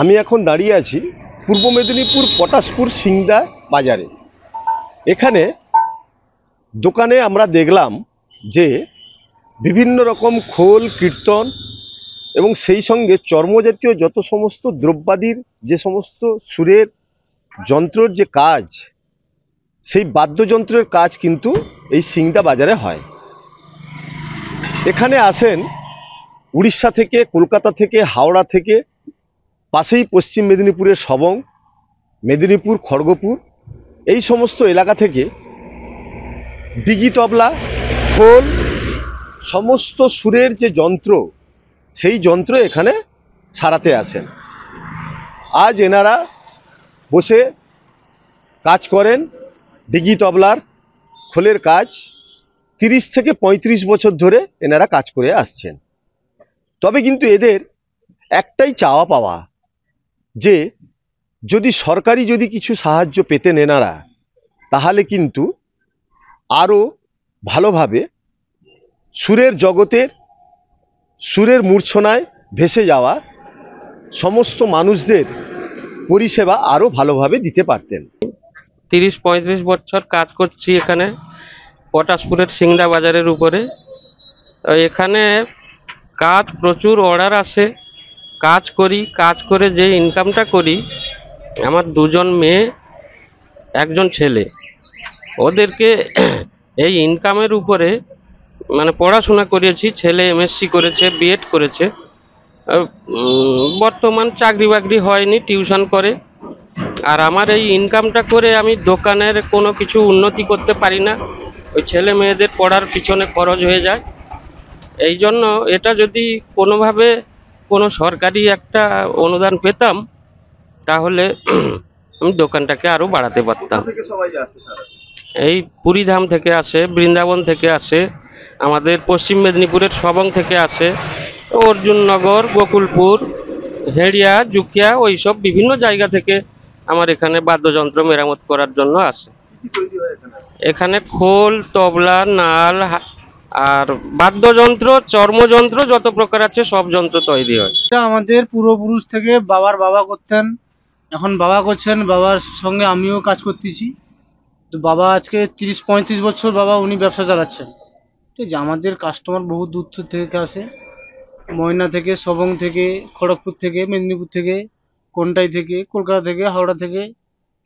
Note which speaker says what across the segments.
Speaker 1: আমি এখন দাঁড়িয়ে আছি পূর্ব মেদিনীপুর পটাশপুর সিংদা বাজারে। এখানে দোকানে আমরা দেখলাম যে বিভিন্ন রকম খোল কীর্তন এবং সেই সঙ্গে চর্মজাতীয় যত সমস্ত দ্রব্যাদির যে সমস্ত সুরের যন্ত্রের যে কাজ, সেই বাদ্যযন্ত্রের কাজ কিন্তু এই সিংদা বাজারে হয়। এখানে আসেন উড়িষ্যা থেকে, কলকাতা থেকে, হাওড়া থেকে, পাশেই পশ্চিম মেদিনীপুরের সবং, মেদিনীপুর, খড়গপুর এই সমস্ত এলাকা থেকে ডিগি তবলা, খোল, সমস্ত সুরের যে যন্ত্র, সেই যন্ত্র এখানে সারাতে আসেন। আজ এনারা বসে কাজ করেন ডিগি তবলার, খোলের কাজ 30 থেকে 35 বছর ধরে এনারা কাজ করে আসছেন। তবে কিন্তু এদের একটাই চাওয়া পাওয়া যে যদি সরকারি কিছু সাহায্য পেতেন এনারা, তাহলে কিন্তু আরও ভালোভাবে সুরের জগতের, সুরের মূর্ছনায় ভেসে যাওয়া সমস্ত মানুষদের পরিষেবা আরও ভালোভাবে দিতে পারতেন।
Speaker 2: 30-35 বছর কাজ করছি এখানে পটাশপুরের সিংদা বাজারের উপরে। এখানে কাজ প্রচুর অর্ডার আসে, কাজ করি, কাজ করে যে ইনকামটা করি, আমার 2 জন মেয়ে, 1 জন ছেলে, ওদেরকে এই ইনকামের উপরে মানে পড়াশোনা করিয়েছি। ছেলে এমএসসি করেছে, বিএড করেছে, বর্তমান চাকরি বাকরি হয়নি, টিউশন করে। আর আমার এই ইনকামটা করে আমি দোকানের কোনো কিছু উন্নতি করতে পারি না, ওই ছেলে মেয়েদের পড়ার পিছনে খরচ হয়ে যায়। এই জন্য এটা যদি কোনোভাবে কোনো সরকারি একটা অনুদান পেতাম, তাহলে আমি দোকানটাকে আরও বাড়াতে পারতাম। এই পুরীধাম থেকে আসে, বৃন্দাবন থেকে আসে, আমাদের পশ্চিম মেদিনীপুরের সবং থেকে আসে, অর্জুননগর, গোকুলপুর, হেড়িয়া, জুকিয়া, ওইসব বিভিন্ন জায়গা থেকে আমার এখানে বাদ্যযন্ত্র মেরামত করার জন্য আসে। এখানে খোল, তবলা, নাল আর বাদ্যযন্ত্র, চর্মযন্ত্র যত প্রকার আছে সব যন্ত্র তৈরি হয়।
Speaker 3: এটা আমাদের পূর্বপুরুষ থেকে বাবার বাবা করতেন, এখন বাবা করছেন, বাবার সঙ্গে আমিও কাজ করতেছি। তো বাবা আজকে 30-35 বছর বাবা উনি ব্যবসা চালাচ্ছেন। ঠিক আছে, আমাদের কাস্টমার বহু দূর থেকে আসে, ময়না থেকে, সবং থেকে, খড়গপুর থেকে, মেদিনীপুর থেকে, কোনটাই থেকে, কলকাতা থেকে, হাওড়া থেকে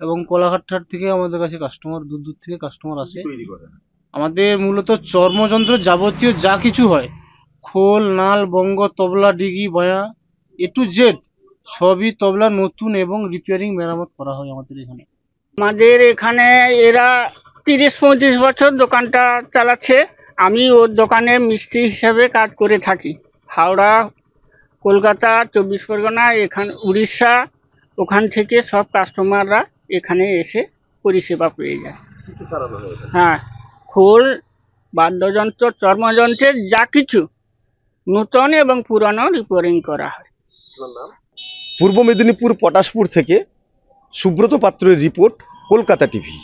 Speaker 3: এবং কোলাঘাট থেকে আমাদের কাছে কাস্টমার দূর দূর থেকে কাস্টমার আসে। আমাদের মূলত চর্মযন্ত্র যাবতীয় যা কিছু হয়, খোল, নাল, বঙ্গ, তবলা, ডিগি, বায়া, A to Z সবই তবলা নতুন এবং রিপেয়ারিং মেরামত করা হয় আমাদের এখানে।
Speaker 4: আমাদের এখানে এরা 30-35 বছর দোকানটা চালাচ্ছে। আমি ওর দোকানে মিস্ত্রি হিসাবে কাজ করে থাকি। হাওড়া, কলকাতা, 24 পরগনা, এখানে উড়িষ্যা, ওখান থেকে সব কাস্টমাররা এখানে এসে পরিষেবা পেয়ে যায়। হ্যাঁ, খোল, বাদ্যযন্ত্র, চর্মযন্ত্রের যা কিছু নূতন এবং পুরানো রিপেয়ারিং করা হয়।
Speaker 1: পূর্ব মেদিনীপুর পটাশপুর থেকে সুব্রত পাত্রের রিপোর্ট, কলকাতা টিভি।